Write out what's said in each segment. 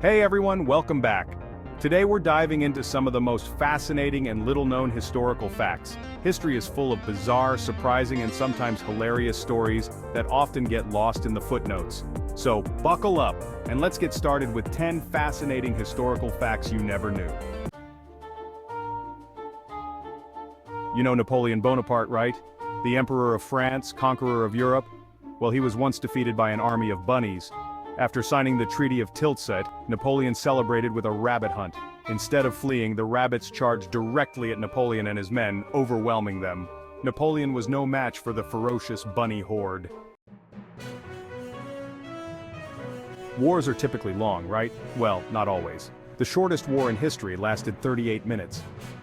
Hey everyone, welcome back. Today we're diving into some of the most fascinating and little-known historical facts. History is full of bizarre, surprising, and sometimes hilarious stories that often get lost in the footnotes. So, buckle up, and let's get started with 10 fascinating historical facts you never knew. You know Napoleon Bonaparte, right? The Emperor of France, conqueror of Europe? Well, he was once defeated by an army of bunnies. After signing the Treaty of Tilsit, Napoleon celebrated with a rabbit hunt. Instead of fleeing, the rabbits charged directly at Napoleon and his men, overwhelming them. Napoleon was no match for the ferocious bunny horde. Wars are typically long, right? Well, not always. The shortest war in history lasted 38 minutes.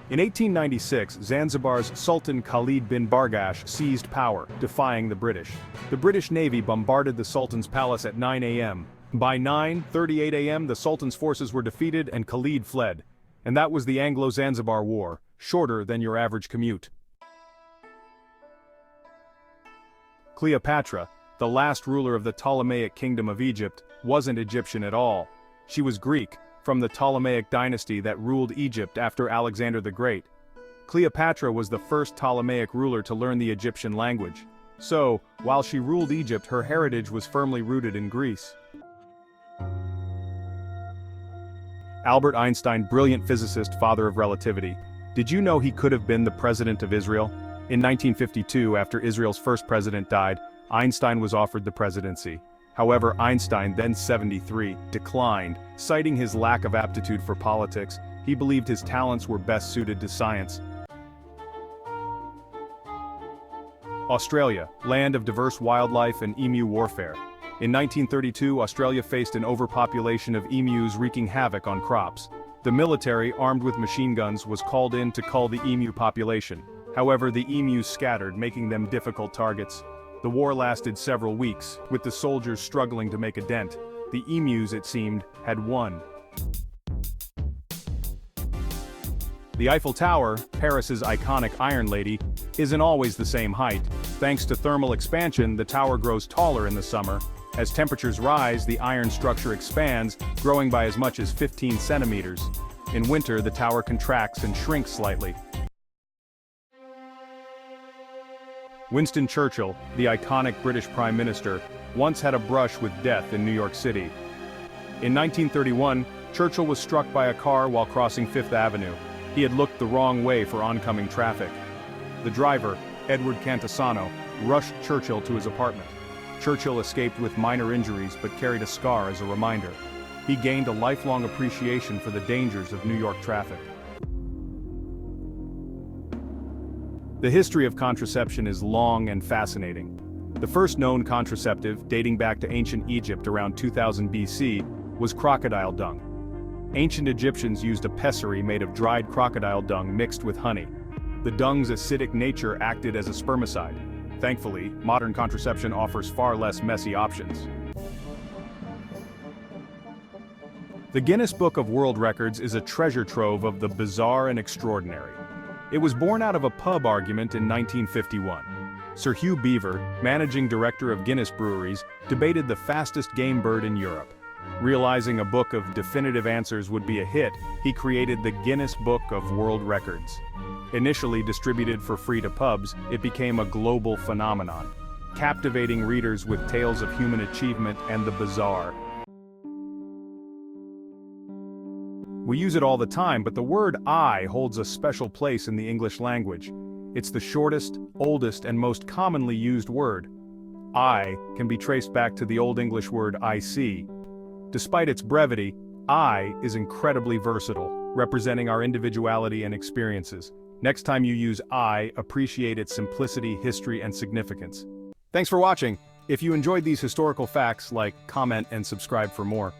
In 1896, Zanzibar's Sultan Khalid bin Bargash seized power, defying the British. The British Navy bombarded the Sultan's palace at 9 a.m. By 9:38 a.m., the Sultan's forces were defeated and Khalid fled. And that was the Anglo-Zanzibar War, shorter than your average commute. Cleopatra, the last ruler of the Ptolemaic Kingdom of Egypt, wasn't Egyptian at all. She was Greek, from the Ptolemaic dynasty that ruled Egypt after Alexander the Great. Cleopatra was the first Ptolemaic ruler to learn the Egyptian language. So, while she ruled Egypt, her heritage was firmly rooted in Greece. Albert Einstein, brilliant physicist, father of relativity. Did you know he could have been the president of Israel? In 1952, after Israel's first president died, Einstein was offered the presidency. However, Einstein, then 73, declined, citing his lack of aptitude for politics. He believed his talents were best suited to science. Australia, land of diverse wildlife and emu warfare. In 1932, Australia faced an overpopulation of emus wreaking havoc on crops. The military, armed with machine guns, was called in to cull the emu population. However, the emus scattered, making them difficult targets. The war lasted several weeks, with the soldiers struggling to make a dent. The emus, it seemed, had won. The Eiffel Tower, Paris's iconic Iron Lady, isn't always the same height. Thanks to thermal expansion, the tower grows taller in the summer. As temperatures rise, the iron structure expands, growing by as much as 15 centimeters. In winter, the tower contracts and shrinks slightly. Winston Churchill, the iconic British Prime Minister, once had a brush with death in New York City. In 1931, Churchill was struck by a car while crossing Fifth Avenue. He had looked the wrong way for oncoming traffic. The driver, Edward Cantasano, rushed Churchill to his apartment. Churchill escaped with minor injuries but carried a scar as a reminder. He gained a lifelong appreciation for the dangers of New York traffic. The history of contraception is long and fascinating. The first known contraceptive, dating back to ancient Egypt around 2000 BC, was crocodile dung. Ancient Egyptians used a pessary made of dried crocodile dung mixed with honey. The dung's acidic nature acted as a spermicide. Thankfully, modern contraception offers far less messy options. The Guinness Book of World Records is a treasure trove of the bizarre and extraordinary. It was born out of a pub argument in 1951. Sir Hugh Beaver, managing director of Guinness Breweries, debated the fastest game bird in Europe. Realizing a book of definitive answers would be a hit, he created the Guinness Book of World Records. Initially distributed for free to pubs, it became a global phenomenon, captivating readers with tales of human achievement and the bizarre. We use it all the time, but the word "I" holds a special place in the English language. It's the shortest, oldest, and most commonly used word. "I" can be traced back to the Old English word "I see." Despite its brevity, "I" is incredibly versatile, representing our individuality and experiences. Next time you use "I," appreciate its simplicity, history, and significance. Thanks for watching. If you enjoyed these historical facts, like, comment, and subscribe for more.